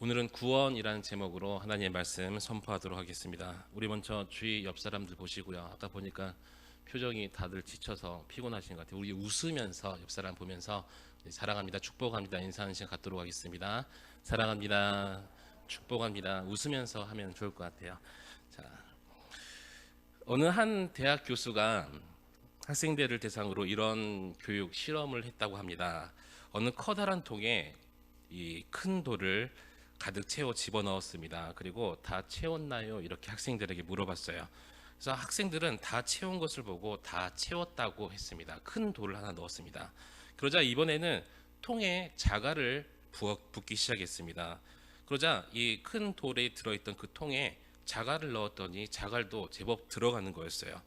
오늘은 구원이라는 제목으로 하나님의 말씀 선포하도록 하겠습니다. 우리 먼저 주위 옆 사람들 보시고요. 아까 보니까 표정이 다들 지쳐서 피곤하신 것 같아요. 우리 웃으면서 옆 사람 보면서 사랑합니다, 축복합니다 인사하는 시간 갖도록 하겠습니다. 사랑합니다, 축복합니다 웃으면서 하면 좋을 것 같아요. 자, 어느 한 대학 교수가 학생들을 대상으로 이런 교육 실험을 했다고 합니다. 어느 커다란 통에 이 큰 돌을 가득 채워 집어넣었습니다. 그리고 다 채웠나요? 이렇게 학생들에게 물어봤어요. 그래서 학생들은 다 채운 것을 보고 다 채웠다고 했습니다. 큰 돌을 하나 넣었습니다. 그러자 이번에는 통에 자갈을 붓기 시작했습니다. 그러자 이 큰 돌에 들어있던 그 통에 자갈을 넣었더니 자갈도 제법 들어가는 거였어요.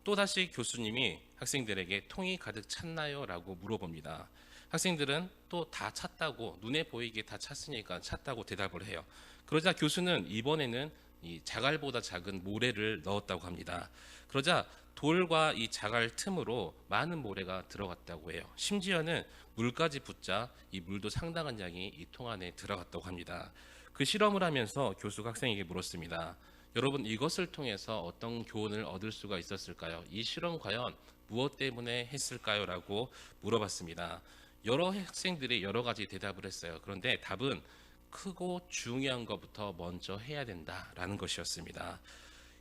또다시 교수님이 학생들에게 통이 가득 찼나요? 라고 물어봅니다. 학생들은 또 다 찼다고, 눈에 보이게 다 찼으니까 찼다고 대답을 해요. 그러자 교수는 이번에는 이 자갈보다 작은 모래를 넣었다고 합니다. 그러자 돌과 이 자갈 틈으로 많은 모래가 들어갔다고 해요. 심지어는 물까지 붙자 이 물도 상당한 양이 이 통 안에 들어갔다고 합니다. 그 실험을 하면서 교수가 학생에게 물었습니다. 여러분, 이것을 통해서 어떤 교훈을 얻을 수가 있었을까요? 이 실험 과연 무엇 때문에 했을까요? 라고 물어봤습니다. 여러 학생들이 여러 가지 대답을 했어요. 그런데 답은 크고 중요한 것부터 먼저 해야 된다라는 것이었습니다.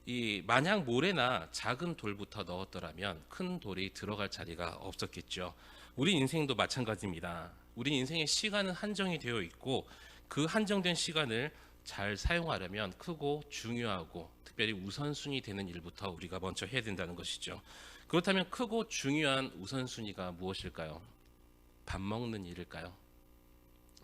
이 만약 모래나 작은 돌부터 넣었더라면 큰 돌이 들어갈 자리가 없었겠죠. 우리 인생도 마찬가지입니다. 우리 인생의 시간은 한정이 되어 있고 그 한정된 시간을 잘 사용하려면 크고 중요하고 특별히 우선순위 되는 일부터 우리가 먼저 해야 된다는 것이죠. 그렇다면 크고 중요한 우선순위가 무엇일까요? 밥 먹는 일일까요?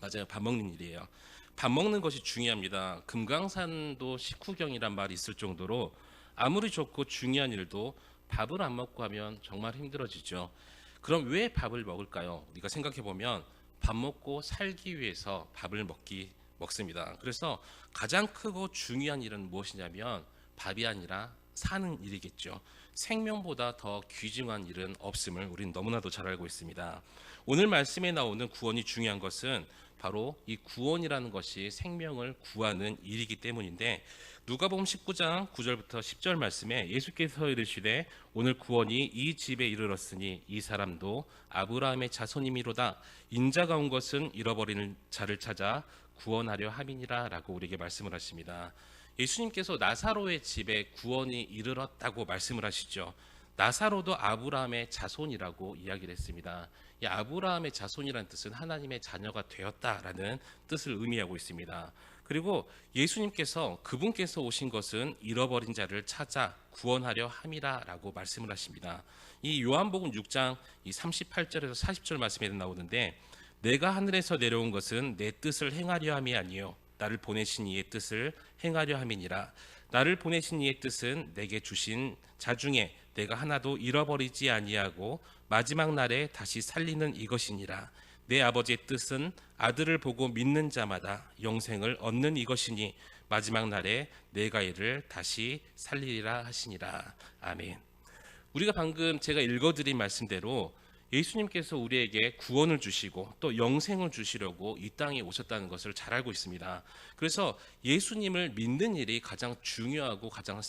맞아요. 밥 먹는 일이에요. 밥 먹는 것이 중요합니다. 금강산도 식후경이란 말이 있을 정도로 아무리 좋고 중요한 일도 밥을 안 먹고 하면 정말 힘들어지죠. 그럼 왜 밥을 먹을까요? 우리가 생각해 보면 밥 먹고 살기 위해서 밥을 먹습니다. 그래서 가장 크고 중요한 일은 무엇이냐면 밥이 아니라 사는 일이겠죠. 생명보다 더 귀중한 일은 없음을 우리는 너무나도 잘 알고 있습니다. 오늘 말씀에 나오는 구원이 중요한 것은 바로 이 구원이라는 것이 생명을 구하는 일이기 때문인데, 누가복음 19장 9절부터 10절 말씀에 예수께서 이르시되 오늘 구원이 이 집에 이르렀으니 이 사람도 아브라함의 자손이미로다. 인자가 온 것은 잃어버린 자를 찾아 구원하려 함이니라 라고 우리에게 말씀을 하십니다. 예수님께서 나사로의 집에 구원이 이르렀다고 말씀을 하시죠. 나사로도 아브라함의 자손이라고 이야기를 했습니다. 이 아브라함의 자손이라는 뜻은 하나님의 자녀가 되었다라는 뜻을 의미하고 있습니다. 그리고 예수님께서 그분께서 오신 것은 잃어버린 자를 찾아 구원하려 함이라라고 말씀을 하십니다. 이 요한복음 6장 이 38절에서 40절 말씀에 나오는데, 내가 하늘에서 내려온 것은 내 뜻을 행하려 함이 아니요 나를 보내신 이의 뜻을 행하려 함이니라. 나를 보내신 이의 뜻은 내게 주신 자 중에 내가 하나도 잃어버리지 아니하고 마지막 날에 다시 살리는 이것이니라. 내 아버지의 뜻은 아들을 보고 믿는 자마다 영생을 얻는 이것이니 마지막 날에 내가 이를 다시 살리리라 하시니라. 아멘. 우리가 방금 제가 읽어드린 말씀대로 예수님께서 우리에게 구원을 주시고 또 영생을 주시려고 이 땅에 오셨다는 것을 잘 알고 있습니다. 그래서 예수님을 믿는 일이 가장 중요하고 가장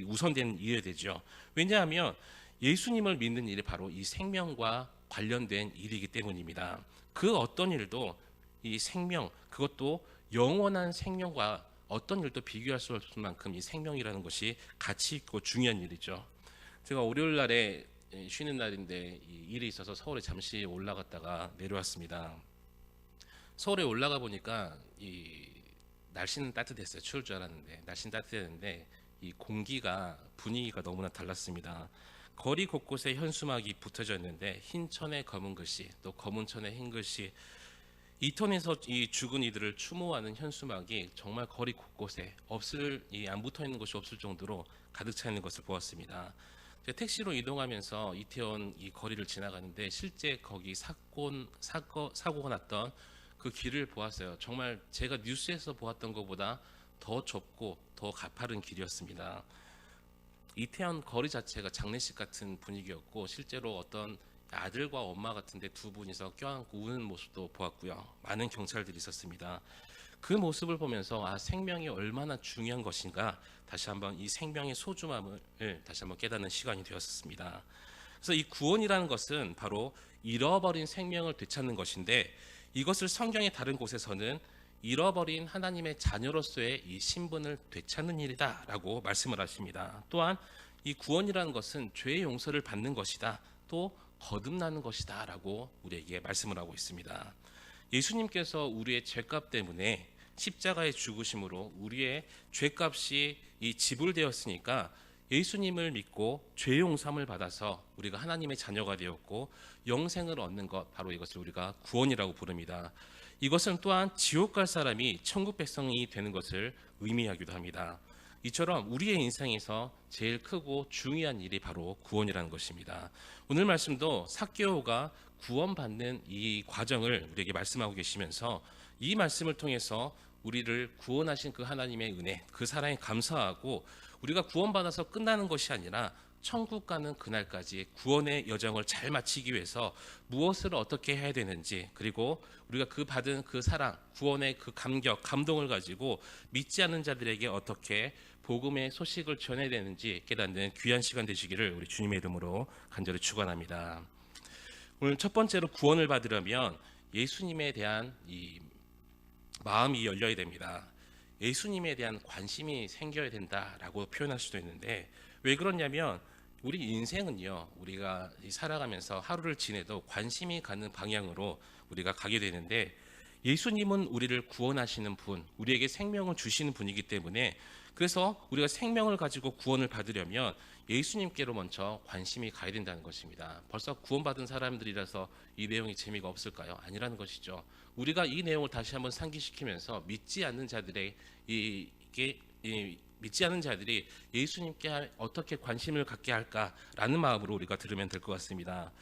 우선된 일이 되죠. 왜냐하면 예수님을 믿는 일이 바로 이 생명과 관련된 일이기 때문입니다. 그 어떤 일도 이 생명, 그것도 영원한 생명과 어떤 일도 비교할 수 없을 만큼 이 생명이라는 것이 가치 있고 중요한 일이죠. 제가 월요일 날에 쉬는 날인데 일이 있어서 서울에 잠시 올라갔다가 내려왔습니다. 서울에 올라가 보니까 이 날씨는 따뜻했어요. 추울 줄 알았는데 날씨는 따뜻했는데 이 공기가 분위기가 너무나 달랐습니다. 거리 곳곳에 현수막이 붙어져 있는데 흰 천에 검은 글씨, 또 검은 천에 흰 글씨, 이 턴에서 이 죽은 이들을 추모하는 현수막이 정말 거리 곳곳에 안 붙어 있는 곳이 없을 정도로 가득 차 있는 것을 보았습니다. 택시로 이동하면서 이태원 이 거리를 지나가는데 실제 거기 사고가 났던 그 길을 보았어요. 정말 제가 뉴스에서 보았던 것보다 더 좁고 더 가파른 길이었습니다. 이태원 거리 자체가 장례식 같은 분위기였고 실제로 어떤 아들과 엄마 같은데 두 분이서 껴안고 우는 모습도 보았고요. 많은 경찰들이 있었습니다. 그 모습을 보면서 생명이 얼마나 중요한 것인가 다시 한번 이 생명의 소중함을 다시 한번 깨닫는 시간이 되었습니다. 그래서 이 구원이라는 것은 바로 잃어버린 생명을 되찾는 것인데, 이것을 성경의 다른 곳에서는 잃어버린 하나님의 자녀로서의 이 신분을 되찾는 일이다라고 말씀을 하십니다. 또한 이 구원이라는 것은 죄의 용서를 받는 것이다, 또 거듭나는 것이다라고 우리에게 말씀을 하고 있습니다. 예수님께서 우리의 죄값 때문에 십자가의 죽으심으로 우리의 죄값이 이 지불되었으니까 예수님을 믿고 죄 용서함을 받아서 우리가 하나님의 자녀가 되었고 영생을 얻는 것, 바로 이것을 우리가 구원이라고 부릅니다. 이것은 또한 지옥 갈 사람이 천국 백성이 되는 것을 의미하기도 합니다. 이처럼 우리의 인생에서 제일 크고 중요한 일이 바로 구원이라는 것입니다. 오늘 말씀도 삭개오가 구원받는 이 과정을 우리에게 말씀하고 계시면서 이 말씀을 통해서 우리를 구원하신 그 하나님의 은혜, 그 사랑에 감사하고 우리가 구원받아서 끝나는 것이 아니라 천국 가는 그날까지 구원의 여정을 잘 마치기 위해서 무엇을 어떻게 해야 되는지, 그리고 우리가 그 받은 그 사랑, 구원의 그 감격, 감동을 가지고 믿지 않는 자들에게 어떻게 복음의 소식을 전해야 되는지 깨닫는 귀한 시간 되시기를 우리 주님의 이름으로 간절히 축원합니다. 오늘 첫 번째로 구원을 받으려면 예수님에 대한 이 마음이 열려야 됩니다. 예수님에 대한 관심이 생겨야 된다라고 표현할 수도 있는데, 왜 그러냐면 우리 인생은요, 우리가 살아가면서 하루를 지내도 관심이 가는 방향으로 우리가 가게 되는데, 예수님은 우리를 구원하시는 분, 우리에게 생명을 주시는 분이기 때문에, 그래서 우리가 생명을 가지고 구원을 받으려면 예수님께로 먼저 관심이 가야 된다는 것입니다. 벌써 구원받은 사람들이라서 이 내용이 재미가 없을까요? 아니라는 것이죠. 우리가 이 내용을 다시 한번 상기시키면서 믿지 않는 자들이 예수님께 어떻게 관심을 갖게 할까라는 마음으로 우리가 들으면 될 것 같습니다.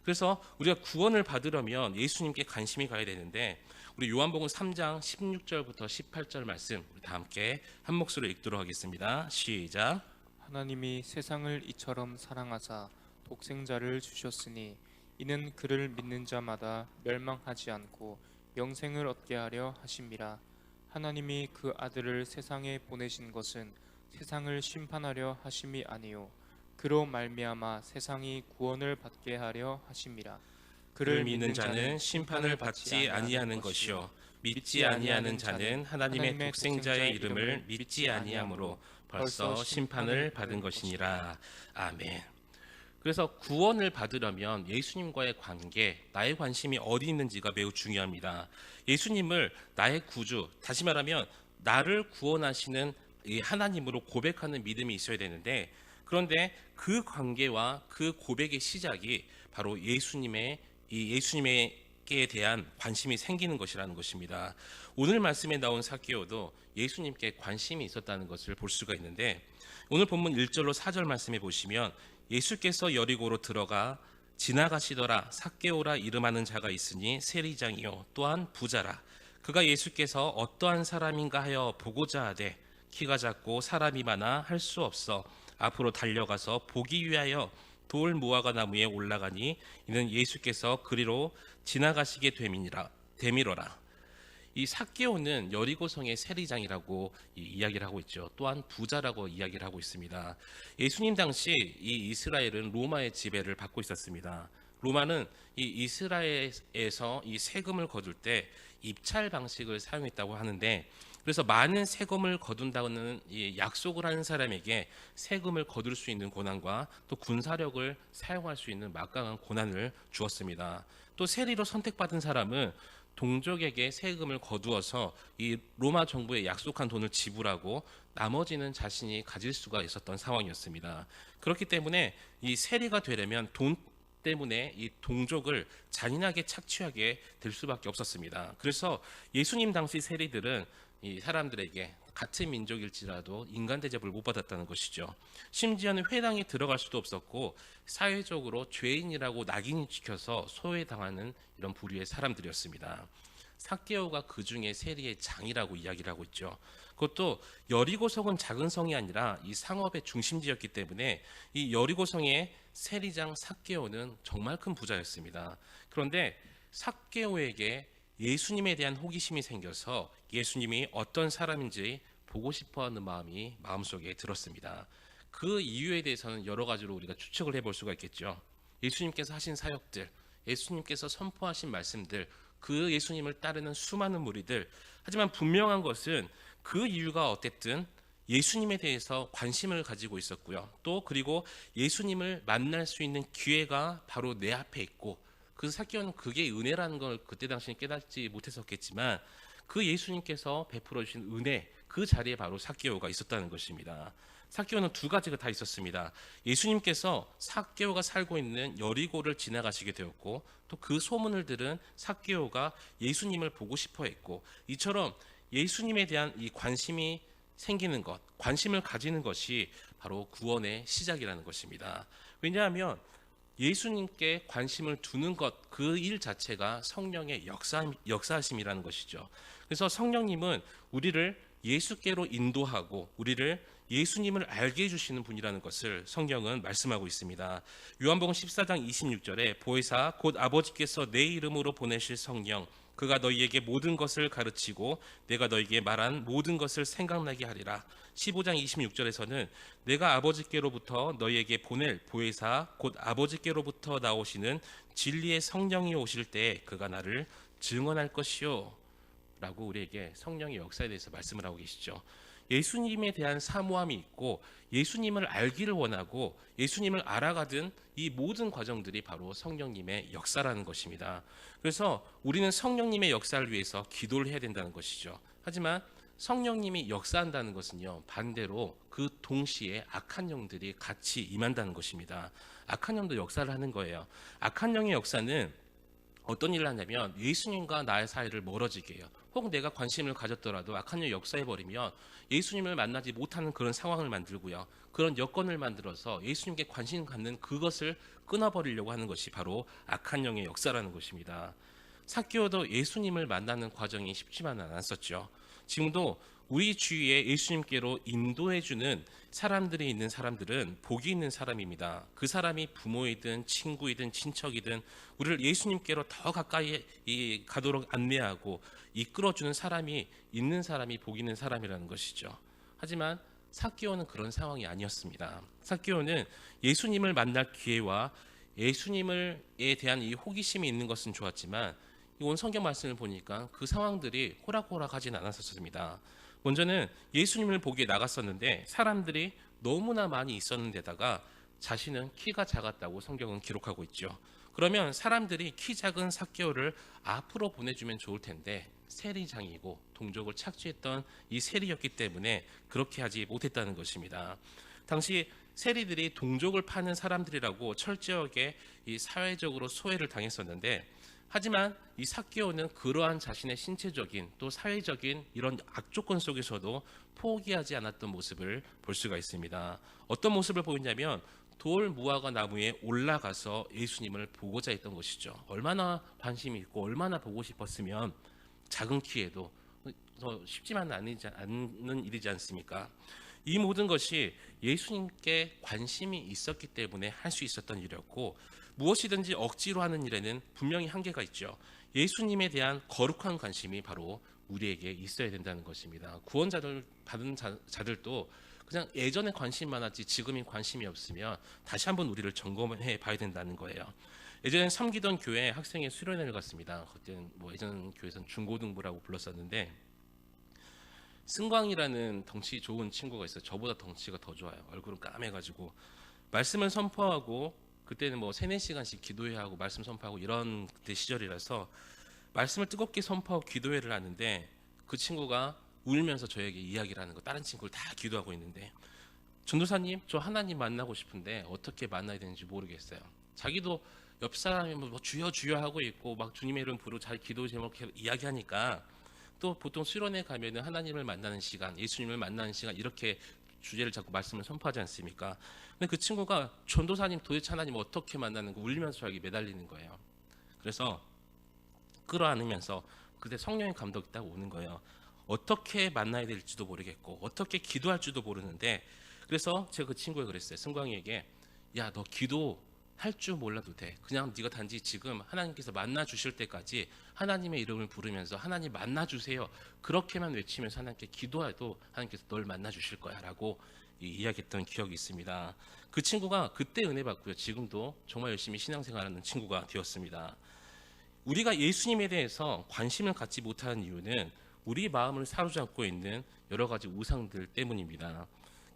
그래서 우리가 구원을 받으려면 예수님께 관심이 가야 되는데, 우리 요한복음 3장 16절부터 18절 말씀 우리 다 함께 한 목소리로 읽도록 하겠습니다. 시작. 하나님이 세상을 이처럼 사랑하사 독생자를 주셨으니 이는 그를 믿는 자마다 멸망하지 않고 영생을 얻게 하려 하심이라. 하나님이 그 아들을 세상에 보내신 것은 세상을 심판하려 하심이 아니요 그로 말미암아 세상이 구원을 받게 하려 하심이라. 그를 믿는 자는 심판을 받지 아니하는 것이요 믿지 아니하는 자는 하나님의 독생자의 이름을 믿지 아니하므로 벌써 심판을 받은 것이니라. 아멘. 그래서 구원을 받으려면 예수님과의 관계, 나의 관심이 어디 있는지가 매우 중요합니다. 예수님을 나의 구주, 다시 말하면 나를 구원하시는 이 하나님으로 고백하는 믿음이 있어야 되는데, 그런데 그 관계와 그 고백의 시작이 바로 예수님에게 대한 관심이 생기는 것이라는 것입니다. 오늘 말씀에 나온 삭개오도 예수님께 관심이 있었다는 것을 볼 수가 있는데, 오늘 본문 1절로 4절 말씀에 보시면 예수께서 여리고로 들어가 지나가시더라. 삭개오라 이름하는 자가 있으니 세리장이요 또한 부자라. 그가 예수께서 어떠한 사람인가 하여 보고자 하되 키가 작고 사람이 많아 할 수 없어 앞으로 달려가서 보기 위하여 돌 무화과 나무에 올라가니 이는 예수께서 그리로 지나가시게 됨이로라. 이 삭개오는 여리고성의 세리장이라고 이야기를 하고 있죠. 또한 부자라고 이야기를 하고 있습니다. 예수님 당시 이 이스라엘은 로마의 지배를 받고 있었습니다. 로마는 이 이스라엘에서 이 세금을 거둘 때 입찰 방식을 사용했다고 하는데, 그래서 많은 세금을 거둔다는 이 약속을 하는 사람에게 세금을 거둘 수 있는 권한과 또 군사력을 사용할 수 있는 막강한 권한을 주었습니다. 또 세리로 선택받은 사람은 동족에게 세금을 거두어서 이 로마 정부에 약속한 돈을 지불하고 나머지는 자신이 가질 수가 있었던 상황이었습니다. 그렇기 때문에 이 세리가 되려면 돈 때문에 이 동족을 잔인하게 착취하게 될 수밖에 없었습니다. 그래서 예수님 당시 세리들은 이 사람들에게 같은 민족일지라도 인간 대접을 못 받았다는 것이죠. 심지어는 회당에 들어갈 수도 없었고 사회적으로 죄인이라고 낙인이 찍혀서 소외당하는 이런 부류의 사람들이었습니다. 삭개오가 그 중에 세리의 장이라고 이야기를 하고 있죠. 그것도 여리고성은 작은 성이 아니라 이 상업의 중심지였기 때문에 이 여리고성의 세리장 삭개오는 정말 큰 부자였습니다. 그런데 삭개오에게 예수님에 대한 호기심이 생겨서 예수님이 어떤 사람인지 보고 싶어하는 마음이 마음속에 들었습니다. 그 이유에 대해서는 여러 가지로 우리가 추측을 해볼 수가 있겠죠. 예수님께서 하신 사역들, 예수님께서 선포하신 말씀들, 그 예수님을 따르는 수많은 무리들. 하지만 분명한 것은 그 이유가 어쨌든 예수님에 대해서 관심을 가지고 있었고요. 또 그리고 예수님을 만날 수 있는 기회가 바로 내 앞에 있고, 그 사기오는 그게 은혜라는 걸 그때 당시에 깨닫지 못했었겠지만 그 예수님께서 베풀어 주신 은혜, 그 자리에 바로 삭개오가 있었다는 것입니다. 삭개오는 두 가지가 다 있었습니다. 예수님께서 삭개오가 살고 있는 여리고를 지나가시게 되었고, 또 그 소문을 들은 삭개오가 예수님을 보고 싶어 했고, 이처럼 예수님에 대한 이 관심이 생기는 것, 관심을 가지는 것이 바로 구원의 시작이라는 것입니다. 왜냐하면 예수님께 관심을 두는 것, 그 일 자체가 성령의 역사하심이라는 것이죠. 그래서 성령님은 우리를 예수께로 인도하고 우리를 예수님을 알게 해주시는 분이라는 것을 성경은 말씀하고 있습니다. 요한복음 14장 26절에 보혜사 곧 아버지께서 내 이름으로 보내실 성령, 그가 너희에게 모든 것을 가르치고 내가 너희에게 말한 모든 것을 생각나게 하리라. 15장 26절에서는 내가 아버지께로부터 너희에게 보낼 보혜사 곧 아버지께로부터 나오시는 진리의 성령이 오실 때 그가 나를 증언할 것이요 라고 우리에게 성령의 역사에 대해서 말씀을 하고 계시죠. 예수님에 대한 사모함이 있고 예수님을 알기를 원하고 예수님을 알아가던 이 모든 과정들이 바로 성령님의 역사라는 것입니다. 그래서 우리는 성령님의 역사를 위해서 기도를 해야 된다는 것이죠. 하지만 성령님이 역사한다는 것은요, 반대로 그 동시에 악한 영들이 같이 임한다는 것입니다. 악한 영도 역사를 하는 거예요. 악한 영의 역사는 어떤 일을 하냐면 예수님과 나의 사이를 멀어지게 해요. 혹 내가 관심을 가졌더라도 악한 영이 역사해버리면 예수님을 만나지 못하는 그런 상황을 만들고요. 그런 여건을 만들어서 예수님께 관심 갖는 그것을 끊어버리려고 하는 것이 바로 악한 영의 역사라는 것입니다. 삭개오도 예수님을 만나는 과정이 쉽지만은 않았었죠. 지금도 우리 주위에 예수님께로 인도해주는 사람들이 있는 사람들은 복이 있는 사람입니다. 그 사람이 부모이든 친구이든 친척이든 우리를 예수님께로 더 가까이 가도록 안내하고 이끌어주는 사람이 있는 사람이 복 있는 사람이라는 것이죠. 하지만 삭개오는 그런 상황이 아니었습니다. 삭개오는 예수님을 만날 기회와 예수님에 대한 이 호기심이 있는 것은 좋았지만 온 성경 말씀을 보니까 그 상황들이 호락호락하진 않았었습니다. 먼저는 예수님을 보기에 나갔었는데 사람들이 너무나 많이 있었는데다가 자신은 키가 작았다고 성경은 기록하고 있죠. 그러면 사람들이 키 작은 삭개오를 앞으로 보내주면 좋을 텐데 세리장이고 동족을 착취했던 이 세리였기 때문에 그렇게 하지 못했다는 것입니다. 당시 세리들이 동족을 파는 사람들이라고 철저하게 이 사회적으로 소외를 당했었는데, 하지만 이 삭개오는 그러한 자신의 신체적인 또 사회적인 이런 악조건 속에서도 포기하지 않았던 모습을 볼 수가 있습니다. 어떤 모습을 보였냐면 돌 무화과 나무에 올라가서 예수님을 보고자 했던 것이죠. 얼마나 관심이 있고 얼마나 보고 싶었으면 작은 키에도 쉽지만은 않는 일이지 않습니까? 이 모든 것이 예수님께 관심이 있었기 때문에 할 수 있었던 일이었고, 무엇이든지 억지로 하는 일에는 분명히 한계가 있죠. 예수님에 대한 거룩한 관심이 바로 우리에게 있어야 된다는 것입니다. 구원자를 받은 자들도 그냥 예전에 관심 많았지 지금이 관심이 없으면 다시 한번 우리를 점검해 봐야 된다는 거예요. 예전에 섬기던 교회 학생의 수련회를 갔습니다. 그때는 예전 교회에서는 중고등부라고 불렀었는데, 승광이라는 덩치 좋은 친구가 있어요. 저보다 덩치가 더 좋아요. 얼굴은 까매가지고 말씀을 선포하고, 그때는 3-4시간씩 기도회하고 하고 말씀 선포하고 이런 그때 시절이라서 말씀을 뜨겁게 선포하고 기도회를 하는데, 그 친구가 울면서 저에게 이야기를 하는 거, 다른 친구를 다 기도하고 있는데, 전도사님 저 하나님 만나고 싶은데 어떻게 만나야 되는지 모르겠어요. 자기도 옆 사람이 주여 주여 하고 있고 막 주님의 이름 부르고 잘 기도 제목 이야기하니까, 또 보통 수련회 가면은 하나님을 만나는 시간, 예수님을 만나는 시간 이렇게 주제를 잡고 말씀을 선포하지 않습니까? 근데 그 친구가 전도사님 도대체 하나님 어떻게 만나는 거 울면서 저에게 매달리는 거예요. 그래서 끌어안으면서 그때 성령의 감독이 딱 오는 거예요. 어떻게 만나야 될지도 모르겠고 어떻게 기도할지도 모르는데, 그래서 제가 그 친구에게 그랬어요. 승광이에게, 야 너 기도 할 줄 몰라도 돼. 그냥 네가 단지 지금 하나님께서 만나 주실 때까지 하나님의 이름을 부르면서 하나님 만나 주세요. 그렇게만 외치면서 하나님께 기도해도 하나님께서 널 만나 주실 거야라고 이야기했던 기억이 있습니다. 그 친구가 그때 은혜 받고요. 지금도 정말 열심히 신앙생활하는 친구가 되었습니다. 우리가 예수님에 대해서 관심을 갖지 못하는 이유는 우리 마음을 사로잡고 있는 여러 가지 우상들 때문입니다.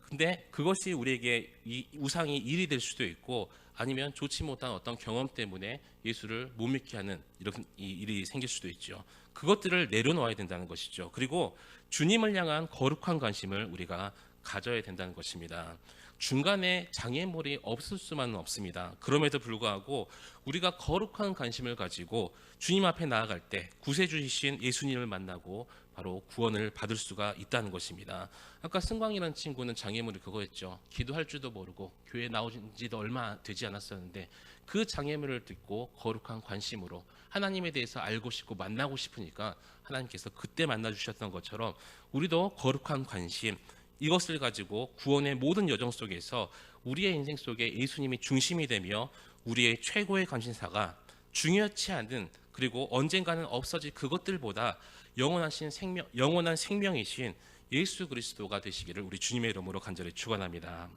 근데 그것이 우리에게 이 우상이 일이 될 수도 있고 아니면 좋지 못한 어떤 경험 때문에 예수를 못 믿게 하는 이런 일이 생길 수도 있죠. 그것들을 내려놓아야 된다는 것이죠. 그리고 주님을 향한 거룩한 관심을 우리가 가져야 된다는 것입니다. 중간에 장애물이 없을 수만은 없습니다. 그럼에도 불구하고 우리가 거룩한 관심을 가지고 주님 앞에 나아갈 때 구세주이신 예수님을 만나고 바로 구원을 받을 수가 있다는 것입니다. 아까 승광이라는 친구는 장애물이 그거였죠. 기도할 줄도 모르고 교회 나온 지도 얼마 되지 않았었는데 그 장애물을 듣고 거룩한 관심으로 하나님에 대해서 알고 싶고 만나고 싶으니까 하나님께서 그때 만나 주셨던 것처럼 우리도 거룩한 관심 이것을 가지고 구원의 모든 여정 속에서 우리의 인생 속에 예수님이 중심이 되며 우리의 최고의 관심사가 중요치 않은 그리고 언젠가는 없어질 그것들보다 영원한 생명이신 예수 그리스도가 되시기를 우리 주님의 이름으로 간절히 축원합니다.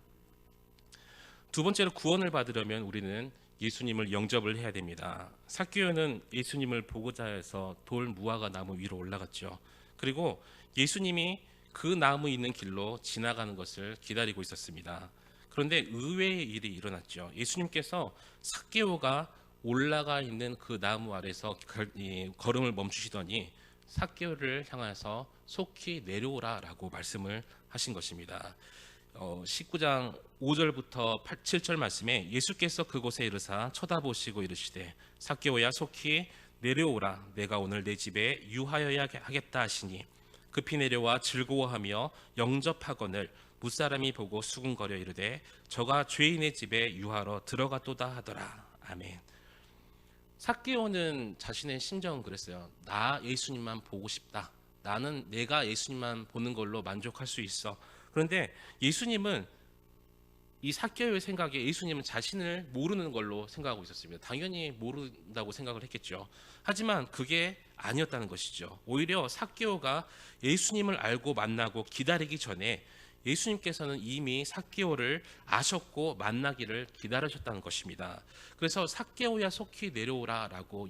두 번째로 구원을 받으려면 우리는 예수님을 영접을 해야 됩니다. 삭개오는 예수님을 보고자 해서 돌 무화과 나무 위로 올라갔죠. 그리고 예수님이 그 나무 있는 길로 지나가는 것을 기다리고 있었습니다. 그런데 의외의 일이 일어났죠. 예수님께서 삭개오가 올라가 있는 그 나무 아래서 걸음을 멈추시더니 삭개오를 향해서 속히 내려오라라고 말씀을 하신 것입니다. 19장 5절부터 7절 말씀에 예수께서 그곳에 이르사 쳐다보시고 이르시되 삭개오야 속히 내려오라 내가 오늘 내 집에 유하여야 하겠다 하시니 급히 내려와 즐거워하며 영접하거늘 무사람이 보고 수군거려 이르되 저가 죄인의 집에 유하러 들어갔도다 하더라. 아멘. 삭개오는 자신의 심정은 그랬어요. 나 예수님만 보고 싶다. 나는 내가 예수님만 보는 걸로 만족할 수 있어. 그런데 예수님은 이 삭개오의 생각에 예수님은 자신을 모르는 걸로 생각하고 있었습니다. 당연히 모른다고 생각을 했겠죠. 하지만 그게 아니었다는 것이죠. 오히려 삭개오가 예수님을 알고 만나고 기다리기 전에 예수님께서는 이미 삭개오를 아셨고 만나기를 기다리셨다는 것입니다. 그래서 삭개오야 속히 내려오라라고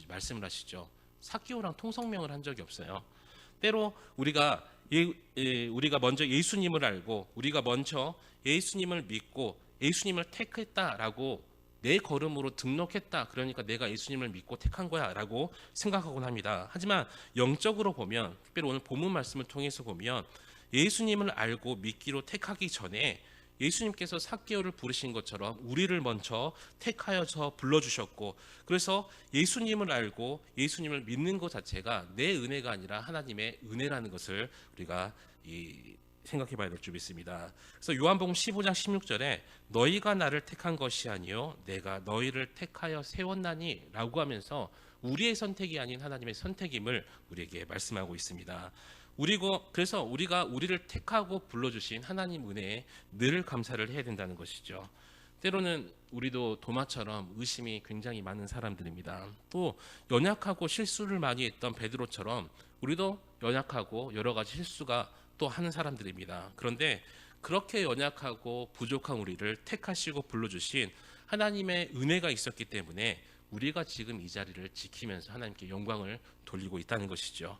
말씀을 하시죠. 삭개오랑 통성명을 한 적이 없어요. 때로 우리가 먼저 예수님을 알고 우리가 먼저 예수님을 믿고 예수님을 택했다라고 내 걸음으로 등록했다. 그러니까 내가 예수님을 믿고 택한 거야라고 생각하곤 합니다. 하지만 영적으로 보면 특별히 오늘 본문 말씀을 통해서 보면 예수님을 알고 믿기로 택하기 전에 예수님께서 삭개오를 부르신 것처럼 우리를 먼저 택하여서 불러주셨고 그래서 예수님을 알고 예수님을 믿는 것 자체가 내 은혜가 아니라 하나님의 은혜라는 것을 우리가 생각해 봐야 될 줄 믿습니다. 그래서 요한복음 15장 16절에 너희가 나를 택한 것이 아니요 내가 너희를 택하여 세웠나니 라고 하면서 우리의 선택이 아닌 하나님의 선택임을 우리에게 말씀하고 있습니다. 그래서 우리가 우리를 택하고 불러주신 하나님 은혜에 늘 감사를 해야 된다는 것이죠. 때로는 우리도 도마처럼 의심이 굉장히 많은 사람들입니다. 또 연약하고 실수를 많이 했던 베드로처럼 우리도 연약하고 여러 가지 실수가 또 하는 사람들입니다. 그런데 그렇게 연약하고 부족한 우리를 택하시고 불러주신 하나님의 은혜가 있었기 때문에 우리가 지금 이 자리를 지키면서 하나님께 영광을 돌리고 있다는 것이죠.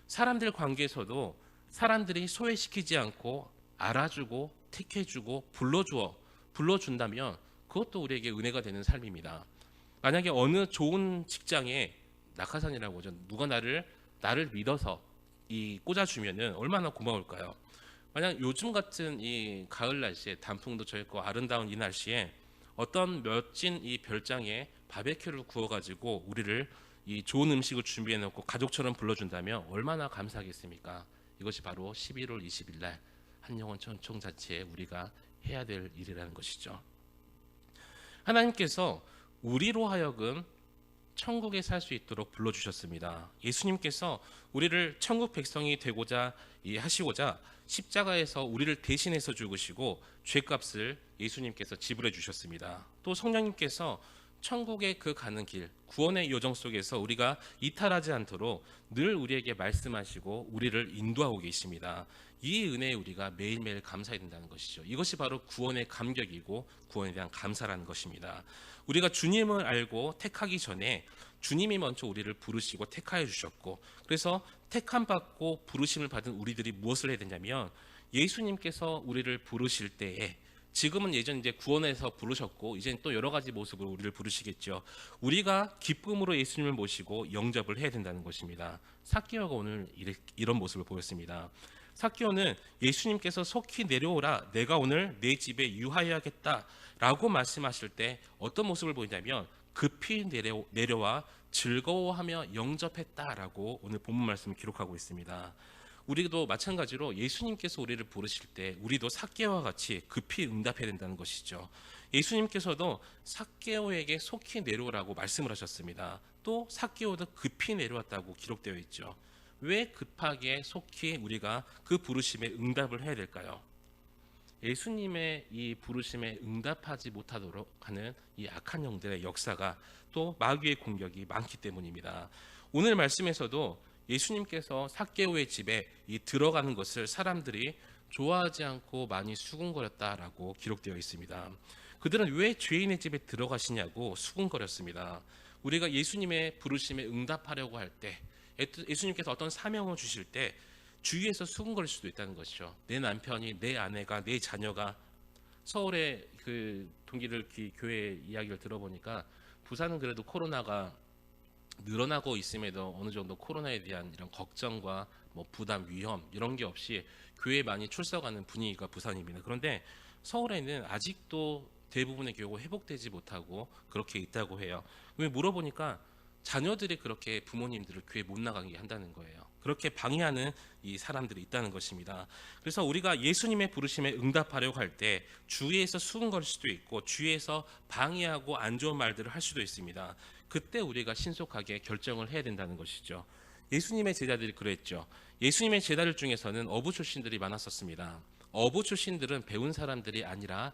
사람들 관계에서도 사람들이 소외시키지 않고 알아주고 택해주고 불러준다면 그것도 우리에게 은혜가 되는 삶입니다. 만약에 어느 좋은 직장에 낙하산이라고 하죠. 누가 나를 믿어서 꽂아주면은 얼마나 고마울까요? 만약 요즘 같은 이 가을 날씨에 단풍도 져 있고 아름다운 이 날씨에 어떤 멋진 이 별장에 바베큐를 구워가지고 우리를 이 좋은 음식을 준비해 놓고 가족처럼 불러준다면 얼마나 감사하겠습니까? 이것이 바로 11월 20일 날 한영원 총잔치에 우리가 해야 될 일이라는 것이죠. 하나님께서 우리로 하여금 천국에 살 수 있도록 불러주셨습니다. 예수님께서 우리를 천국 백성이 되고자 하시고자 십자가에서 우리를 대신해서 죽으시고 죄값을 예수님께서 지불해 주셨습니다. 또 성령님께서 천국의 그 가는 길, 구원의 요정 속에서 우리가 이탈하지 않도록 늘 우리에게 말씀하시고 우리를 인도하고 계십니다. 이 은혜에 우리가 매일매일 감사해야 된다는 것이죠. 이것이 바로 구원의 감격이고 구원에 대한 감사라는 것입니다. 우리가 주님을 알고 택하기 전에 주님이 먼저 우리를 부르시고 택하여 주셨고, 그래서 택함 받고 부르심을 받은 우리들이 무엇을 해야 되냐면, 예수님께서 우리를 부르실 때에, 지금은 예전 이제 구원해서 부르셨고 이제는 또 여러 가지 모습으로 우리를 부르시겠죠. 우리가 기쁨으로 예수님을 모시고 영접을 해야 된다는 것입니다. 삭개오가 오늘 이런 모습을 보였습니다. 삭개오는 예수님께서 속히 내려오라, 내가 오늘 내 집에 유하여야겠다라고 말씀하실 때 어떤 모습을 보이냐면 급히 내려와 즐거워하며 영접했다라고 오늘 본문 말씀을 기록하고 있습니다. 우리도 마찬가지로 예수님께서 우리를 부르실 때 우리도 삭개오와 같이 급히 응답해야 된다는 것이죠. 예수님께서도 삭개오에게 속히 내려오라고 말씀을 하셨습니다. 또 삭개오도 급히 내려왔다고 기록되어 있죠. 왜 급하게 속히 우리가 그 부르심에 응답을 해야 될까요? 예수님의 이 부르심에 응답하지 못하도록 하는 이 악한 영들의 역사가, 또 마귀의 공격이 많기 때문입니다. 오늘 말씀에서도 예수님께서 삭개오의 집에 들어가는 것을 사람들이 좋아하지 않고 많이 수군거렸다라고 기록되어 있습니다. 그들은 왜 죄인의 집에 들어가시냐고 수군거렸습니다. 우리가 예수님의 부르심에 응답하려고 할 때, 예수님께서 어떤 사명을 주실 때 주위에서 수군거릴 수도 있다는 것이죠. 내 남편이, 내 아내가, 내 자녀가. 서울의 그 동기들 교회 이야기를 들어보니까 부산은 그래도 코로나가 늘어나고 있음에도 어느 정도 코로나에 대한 이런 걱정과 뭐 부담, 위험 이런 게 없이 교회에 많이 출석하는 분위기가 부산입니다. 그런데 서울에는 아직도 대부분의 교회가 회복되지 못하고 그렇게 있다고 해요. 왜 물어보니까 자녀들이 그렇게 부모님들을 교회 못 나가게 한다는 거예요. 그렇게 방해하는 이 사람들이 있다는 것입니다. 그래서 우리가 예수님의 부르심에 응답하려고 할 때 주위에서 수군거릴 수도 있고 주위에서 방해하고 안 좋은 말들을 할 수도 있습니다. 그때 우리가 신속하게 결정을 해야 된다는 것이죠. 예수님의 제자들이 그랬죠. 예수님의 제자들 중에서는 어부 출신들이 많았었습니다. 어부 출신들은 배운 사람들이 아니라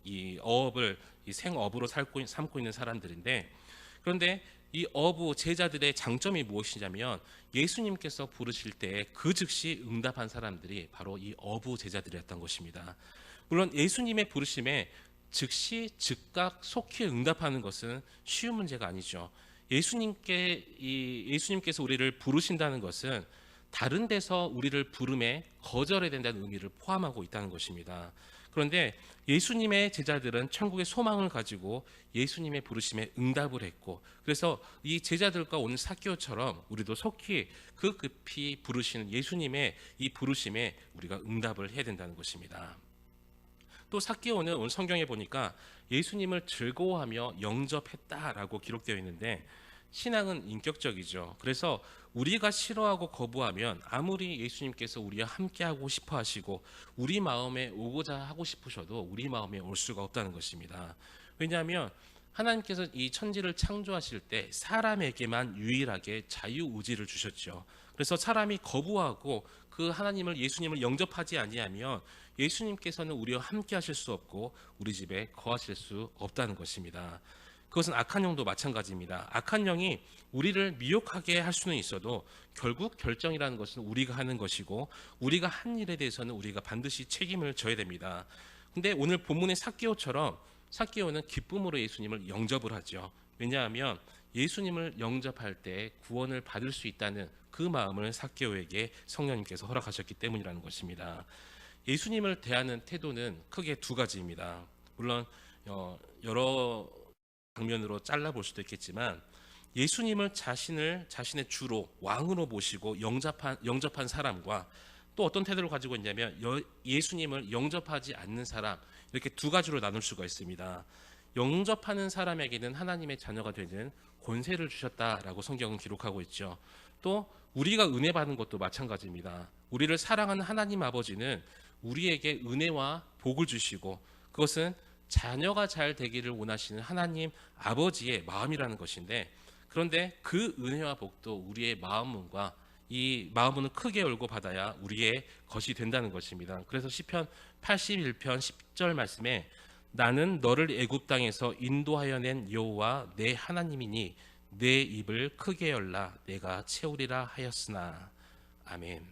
이 어업을 생업으로 삼고 있는 사람들인데, 그런데 이 어부 제자들의 장점이 무엇이냐면 예수님께서 부르실 때 그 즉시 응답한 사람들이 바로 이 어부 제자들이었던 것입니다. 물론 예수님의 부르심에 즉시 즉각 속히 응답하는 것은 쉬운 문제가 아니죠. 예수님께서 우리를 부르신다는 것은 다른 데서 우리를 부름에 거절해야 된다는 의미를 포함하고 있다는 것입니다. 그런데 예수님의 제자들은 천국의 소망을 가지고 예수님의 부르심에 응답을 했고, 그래서 이 제자들과 오늘 삭개오처럼 우리도 속히 그 급히 부르시는 예수님의 이 부르심에 우리가 응답을 해야 된다는 것입니다. 또 삭개오는 오늘 성경에 보니까 예수님을 즐거워하며 영접했다라고 기록되어 있는데, 신앙은 인격적이죠. 그래서 우리가 싫어하고 거부하면 아무리 예수님께서 우리와 함께하고 싶어 하시고 우리 마음에 오고자 하고 싶으셔도 우리 마음에 올 수가 없다는 것입니다. 왜냐하면 하나님께서 이 천지를 창조하실 때 사람에게만 유일하게 자유의지를 주셨죠. 그래서 사람이 거부하고 그 하나님을, 예수님을 영접하지 아니하면 예수님께서는 우리와 함께 하실 수 없고 우리 집에 거하실 수 없다는 것입니다. 그것은 악한 영도 마찬가지입니다. 악한 영이 우리를 미혹하게 할 수는 있어도 결국 결정이라는 것은 우리가 하는 것이고 우리가 한 일에 대해서는 우리가 반드시 책임을 져야 됩니다. 근데 오늘 본문의 삭개오처럼 삭개오는 기쁨으로 예수님을 영접을 하죠. 왜냐하면 예수님을 영접할 때 구원을 받을 수 있다는 그 마음을 삭개오에게 성령님께서 허락하셨기 때문이라는 것입니다. 예수님을 대하는 태도는 크게 두 가지입니다. 물론 여러 방면으로 잘라볼 수도 있겠지만 예수님을 자신의 주로 왕으로 모시고 영접한 사람과 또 어떤 태도를 가지고 있냐면 예수님을 영접하지 않는 사람, 이렇게 두 가지로 나눌 수가 있습니다. 영접하는 사람에게는 하나님의 자녀가 되는 권세를 주셨다라고 성경은 기록하고 있죠. 또 우리가 은혜 받는 것도 마찬가지입니다. 우리를 사랑하는 하나님 아버지는 우리에게 은혜와 복을 주시고, 그것은 자녀가 잘 되기를 원하시는 하나님 아버지의 마음이라는 것인데, 그런데 그 은혜와 복도 우리의 마음문과 이 마음문을 크게 열고 받아야 우리의 것이 된다는 것입니다. 그래서 시편 81편 10절 말씀에 나는 너를 애굽 땅에서 인도하여 낸 여호와 내 하나님이니 내 입을 크게 열라 내가 채우리라 하였으나. 아멘.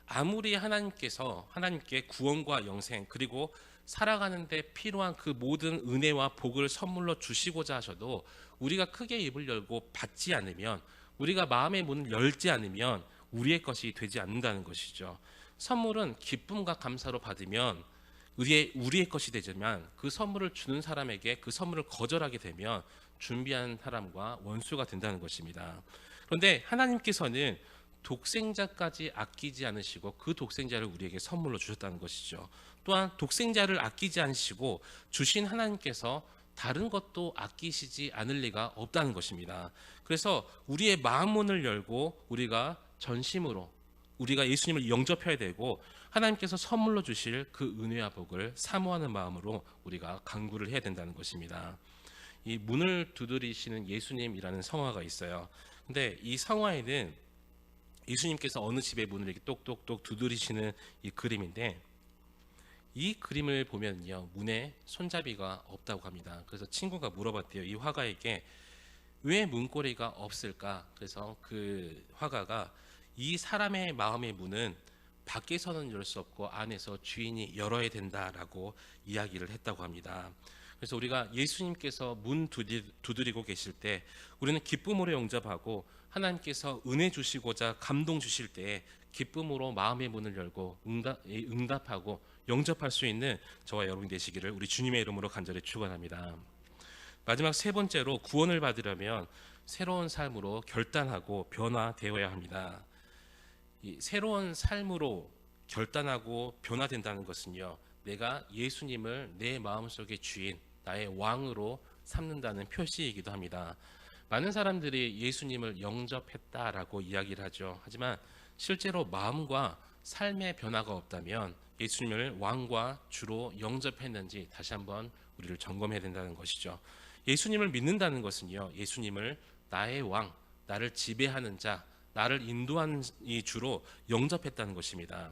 아무리 하나님께 구원과 영생 그리고 살아가는데 필요한 그 모든 은혜와 복을 선물로 주시고자 하셔도 우리가 크게 입을 열고 받지 않으면, 우리가 마음의 문을 열지 않으면 우리의 것이 되지 않는다는 것이죠. 선물은 기쁨과 감사로 받으면 우리의 것이 되지만 그 선물을 주는 사람에게 그 선물을 거절하게 되면 준비한 사람과 원수가 된다는 것입니다. 그런데 하나님께서는 독생자까지 아끼지 않으시고 그 독생자를 우리에게 선물로 주셨다는 것이죠. 또한 독생자를 아끼지 않으시고 주신 하나님께서 다른 것도 아끼시지 않을 리가 없다는 것입니다. 그래서 우리의 마음문을 열고 우리가 전심으로 우리가 예수님을 영접해야 되고 하나님께서 선물로 주실 그 은혜와 복을 사모하는 마음으로 우리가 간구를 해야 된다는 것입니다. 이 문을 두드리시는 예수님이라는 성화가 있어요. 근데 이 성화에는 예수님께서 어느 집의 문을 이렇게 똑똑똑 두드리시는 이 그림인데, 이 그림을 보면요 문에 손잡이가 없다고 합니다. 그래서 친구가 물어봤대요. 이 화가에게 왜 문고리가 없을까? 그래서 그 화가가 이 사람의 마음의 문은 밖에서는 열 수 없고 안에서 주인이 열어야 된다라고 이야기를 했다고 합니다. 그래서 우리가 예수님께서 문 두드리고 계실 때 우리는 기쁨으로 영접하고 하나님께서 은혜 주시고자 감동 주실 때 기쁨으로 마음의 문을 열고 응답하고 영접할 수 있는 저와 여러분이 되시기를 우리 주님의 이름으로 간절히 축원합니다. 마지막 세 번째로 구원을 받으려면 새로운 삶으로 결단하고 변화되어야 합니다. 이 새로운 삶으로 결단하고 변화된다는 것은요, 내가 예수님을 내 마음속의 주인, 나의 왕으로 삼는다는 표시이기도 합니다. 많은 사람들이 예수님을 영접했다라고 이야기를 하죠. 하지만 실제로 마음과 삶의 변화가 없다면 예수님을 왕과 주로 영접했는지 다시 한번 우리를 점검해야 된다는 것이죠. 예수님을 믿는다는 것은요, 예수님을 나의 왕, 나를 지배하는 자, 나를 인도하는 이 주로 영접했다는 것입니다.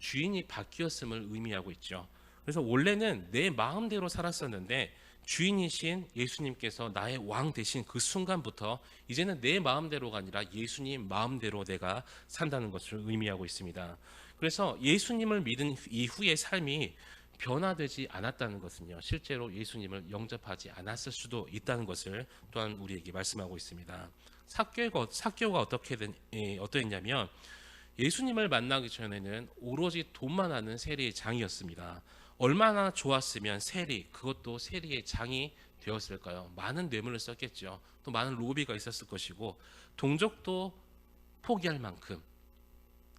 주인이 바뀌었음을 의미하고 있죠. 그래서 원래는 내 마음대로 살았었는데 주인이신 예수님께서 나의 왕 되신 그 순간부터 이제는 내 마음대로가 아니라 예수님 마음대로 내가 산다는 것을 의미하고 있습니다. 그래서 예수님을 믿은 이후의 삶이 변화되지 않았다는 것은요, 실제로 예수님을 영접하지 않았을 수도 있다는 것을 또한 우리에게 말씀하고 있습니다. 삭개오가 어떠했냐면 예수님을 만나기 전에는 오로지 돈만 하는 세리의 장이었습니다. 얼마나 좋았으면 그것도 세리의 장이 되었을까요? 많은 뇌물을 썼겠죠. 또 많은 로비가 있었을 것이고 동족도 포기할 만큼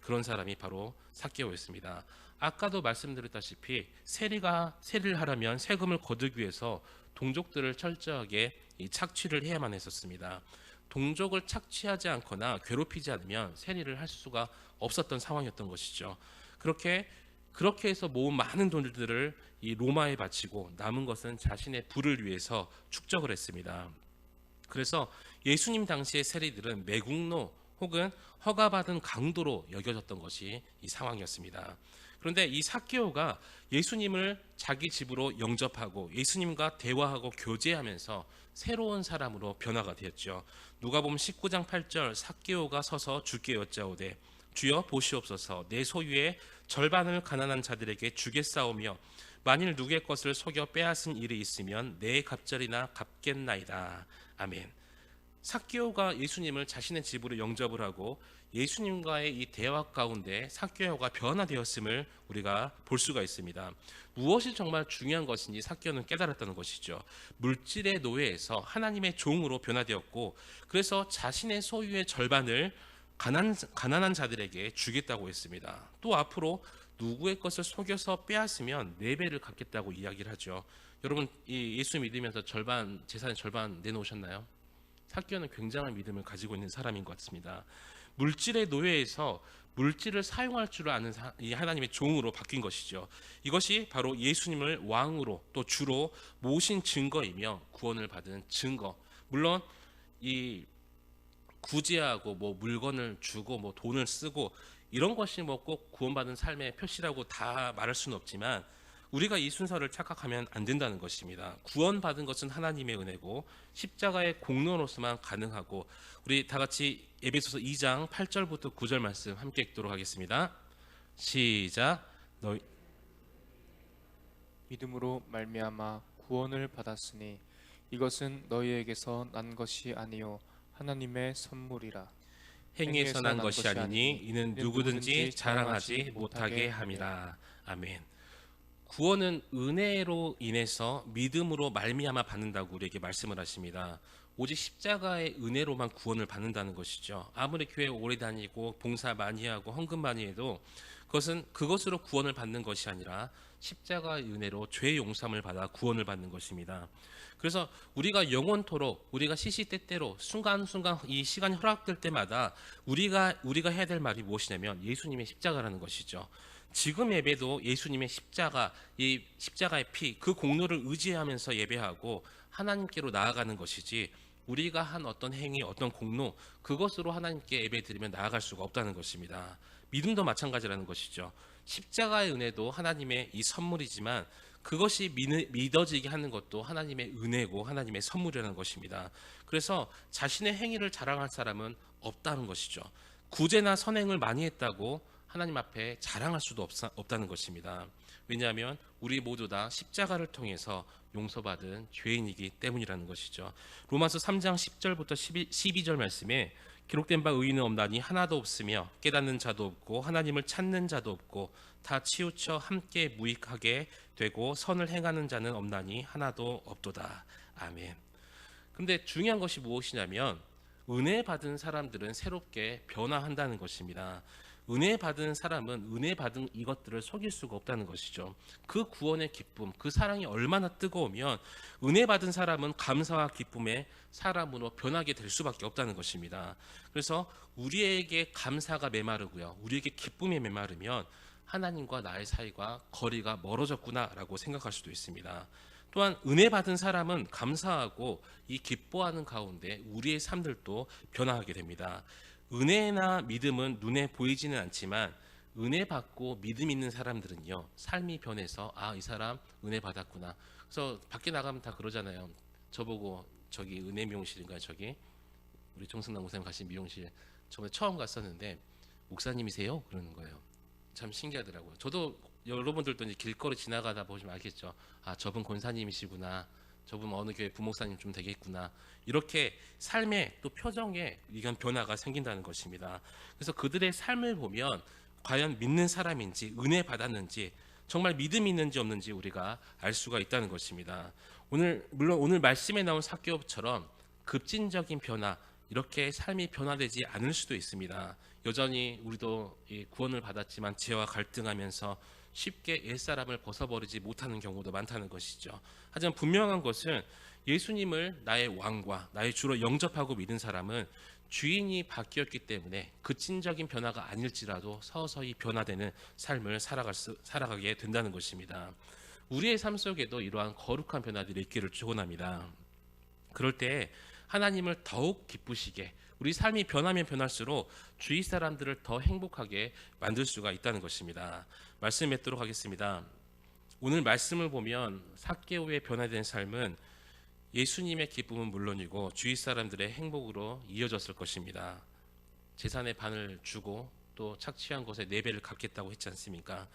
그런 사람이 바로 삭개오였습니다. 아까도 말씀드렸다시피 세리를 하려면 세금을 거두기 위해서 동족들을 철저하게 착취를 해야만 했었습니다. 동족을 착취하지 않거나 괴롭히지 않으면 세리를 할 수가 없었던 상황이었던 것이죠. 그렇게 해서 모은 많은 돈들을 이 로마에 바치고 남은 것은 자신의 부를 위해서 축적을 했습니다. 그래서 예수님 당시의 세리들은 매국노 혹은 허가받은 강도로 여겨졌던 것이 이 상황이었습니다. 그런데 이 삭개오가 예수님을 자기 집으로 영접하고 예수님과 대화하고 교제하면서 새로운 사람으로 변화가 되었죠. 누가복음 19장 8절 삭개오가 서서 주께 여짜오되 주여 보시옵소서 내 소유의 절반을 가난한 자들에게 주겠사오며 만일 누구의 것을 속여 빼앗은 일이 있으면 내 갑절이나 갚겠나이다. 아멘. 삭개오가 예수님을 자신의 집으로 영접을 하고 예수님과의 이 대화 가운데 삭개오가 변화되었음을 우리가 볼 수가 있습니다. 무엇이 정말 중요한 것인지 삭개오는 깨달았다는 것이죠. 물질의 노예에서 하나님의 종으로 변화되었고 그래서 자신의 소유의 절반을 가난한 자들에게 주겠다고 했습니다. 또 앞으로 누구의 것을 속여서 빼앗으면 4배를 갚겠다고 이야기를 하죠. 여러분 이 예수 믿으면서 재산의 절반 내놓으셨나요? 삭개오는 굉장한 믿음을 가지고 있는 사람인 것 같습니다. 물질의 노예에서 물질을 사용할 줄 아는 이 하나님의 종으로 바뀐 것이죠. 이것이 바로 예수님을 왕으로 또 주로 모신 증거이며 구원을 받은 증거. 물론 이 구제하고 뭐 물건을 주고 뭐 돈을 쓰고 이런 것이 뭐 꼭 구원받은 삶의 표시라고 다 말할 수는 없지만 우리가 이 순서를 착각하면 안 된다는 것입니다. 구원받은 것은 하나님의 은혜고 십자가의 공로로서만 가능하고, 우리 다 같이 에베소서 2장 8절부터 9절 말씀 함께 읽도록 하겠습니다. 시작. 너희 믿음으로 말미암아 구원을 받았으니 이것은 너희에게서 난 것이 아니요 하나님의 선물이라. 행위에서 난 것이 아니니 이는 누구든지 자랑하지 못하게 함이라. 아멘. 구원은 은혜로 인해서 믿음으로 말미암아 받는다고 우리에게 말씀을 하십니다. 오직 십자가의 은혜로만 구원을 받는다는 것이죠. 아무리 교회 오래 다니고 봉사 많이 하고 헌금 많이 해도 그것으로 구원을 받는 것이 아니라 십자가의 은혜로 죄 용서함을 받아 구원을 받는 것입니다. 그래서 우리가 영원토록, 우리가 시시때때로 순간순간 이 시간이 허락될 때마다 우리가 해야 될 말이 무엇이냐면 예수님의 십자가라는 것이죠. 지금 예배도 예수님의 십자가, 이 십자가의 피, 그 공로를 의지하면서 예배하고 하나님께로 나아가는 것이지, 우리가 한 어떤 행위, 어떤 공로, 그것으로 하나님께 예배 드리면 나아갈 수가 없다는 것입니다. 믿음도 마찬가지라는 것이죠. 십자가의 은혜도 하나님의 이 선물이지만 그것이 믿어지게 하는 것도 하나님의 은혜고 하나님의 선물이라는 것입니다. 그래서 자신의 행위를 자랑할 사람은 없다는 것이죠. 구제나 선행을 많이 했다고 하나님 앞에 자랑할 수도 없다는 것입니다. 왜냐하면 우리 모두 다 십자가를 통해서 용서받은 죄인이기 때문이라는 것이죠. 로마서 3장 10절부터 12절 말씀에 기록된 바 의인은 없나니 하나도 없으며 깨닫는 자도 없고 하나님을 찾는 자도 없고 다 치우쳐 함께 무익하게 되고 선을 행하는 자는 없나니 하나도 없도다. 아멘. 그런데 중요한 것이 무엇이냐면 은혜 받은 사람들은 새롭게 변화한다는 것입니다. 은혜 받은 사람은 은혜 받은 이것들을 속일 수가 없다는 것이죠. 그 구원의 기쁨, 그 사랑이 얼마나 뜨거우면 은혜 받은 사람은 감사와 기쁨의 사람으로 변하게 될 수밖에 없다는 것입니다. 그래서 우리에게 감사가 메마르고요, 우리에게 기쁨이 메마르면 하나님과 나의 사이가 거리가 멀어졌구나라고 생각할 수도 있습니다. 또한 은혜 받은 사람은 감사하고 이 기뻐하는 가운데 우리의 삶들도 변화하게 됩니다. 은혜나 믿음은 눈에 보이지는 않지만 은혜 받고 믿음 있는 사람들은요, 삶이 변해서 이 사람 은혜 받았구나. 그래서 밖에 나가면 다 그러잖아요. 저보고 저기 은혜 미용실인가요? 저기 우리 정승남 목사님 가신 미용실 저번에 처음 갔었는데 목사님이세요? 그러는 거예요. 참 신기하더라고요. 저도 여러분들도 이제 길거리 지나가다 보시면 알겠죠. 저분 권사님이시구나. 저분 어느 교회 부목사님 좀 되겠구나. 이렇게 삶의 또 표정에 이런 변화가 생긴다는 것입니다. 그래서 그들의 삶을 보면 과연 믿는 사람인지 은혜 받았는지 정말 믿음이 있는지 없는지 우리가 알 수가 있다는 것입니다. 물론 오늘 말씀에 나온 삭개오처럼 급진적인 변화, 이렇게 삶이 변화되지 않을 수도 있습니다. 여전히 우리도 구원을 받았지만 죄와 갈등하면서 쉽게 옛사람을 벗어버리지 못하는 경우도 많다는 것이죠. 하지만 분명한 것은 예수님을 나의 왕과 나의 주로 영접하고 믿은 사람은 주인이 바뀌었기 때문에 급진적인 변화가 아닐지라도 서서히 변화되는 삶을 살아가게 된다는 것입니다. 우리의 삶 속에도 이러한 거룩한 변화들이 있기를 축원합니다. 그럴 때 하나님을 더욱 기쁘시게, 우리 삶이 변하면 변할수록 주위 사람들을 더 행복하게 만들 수가 있다는 것입니다. 말씀 맺도록 하겠습니다. 오늘 말씀을 보면 삭개오의 변화된 삶은 예수님의 기쁨은 물론이고 주위 사람들의 행복으로 이어졌을 것입니다. 재산의 반을 주고 또 착취한 것에 4배를 갚겠다고 했지 않습니까?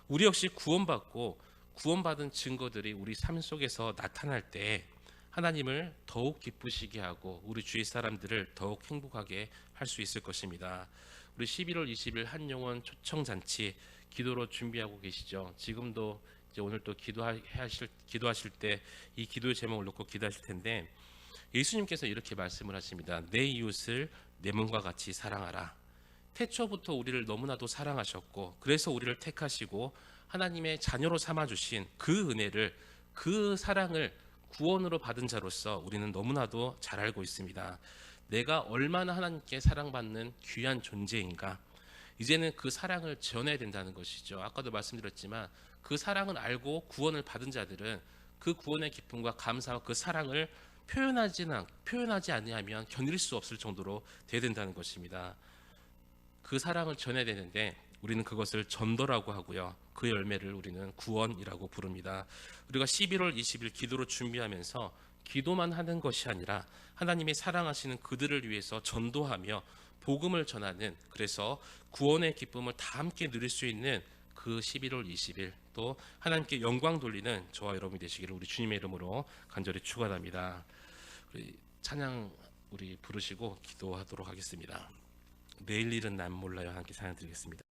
우리 역시 구원받고 구원받은 증거들이 우리 삶 속에서 나타날 때 하나님을 더욱 기쁘시게 하고 우리 주위 사람들을 더욱 행복하게 할 수 있을 것입니다. 우리 11월 20일 한영원 초청잔치 기도로 준비하고 계시죠? 지금도 이제 오늘 또 기도하실 때 이 기도의 제목을 놓고 기도하실 텐데, 예수님께서 이렇게 말씀을 하십니다. 내 이웃을 내 몸과 같이 사랑하라. 태초부터 우리를 너무나도 사랑하셨고 그래서 우리를 택하시고 하나님의 자녀로 삼아주신 그 은혜를, 그 사랑을 구원으로 받은 자로서 우리는 너무나도 잘 알고 있습니다. 내가 얼마나 하나님께 사랑받는 귀한 존재인가. 이제는 그 사랑을 전해야 된다는 것이죠. 아까도 말씀드렸지만 그 사랑을 알고 구원을 받은 자들은 그 구원의 기쁨과 감사와 그 사랑을 표현하지 아니하면 견딜 수 없을 정도로 돼야 된다는 것입니다. 그 사랑을 전해야 되는데 우리는 그것을 전도라고 하고요. 그 열매를 우리는 구원이라고 부릅니다. 우리가 11월 20일 기도로 준비하면서 기도만 하는 것이 아니라 하나님이 사랑하시는 그들을 위해서 전도하며 복음을 전하는, 그래서 구원의 기쁨을 다 함께 누릴 수 있는 그 11월 20일 또 하나님께 영광 돌리는 저와 여러분이 되시기를 우리 주님의 이름으로 간절히 축원합니다. 우리 찬양 우리 부르시고 기도하도록 하겠습니다. 내일 일은 난 몰라요. 함께 찬양 드리겠습니다.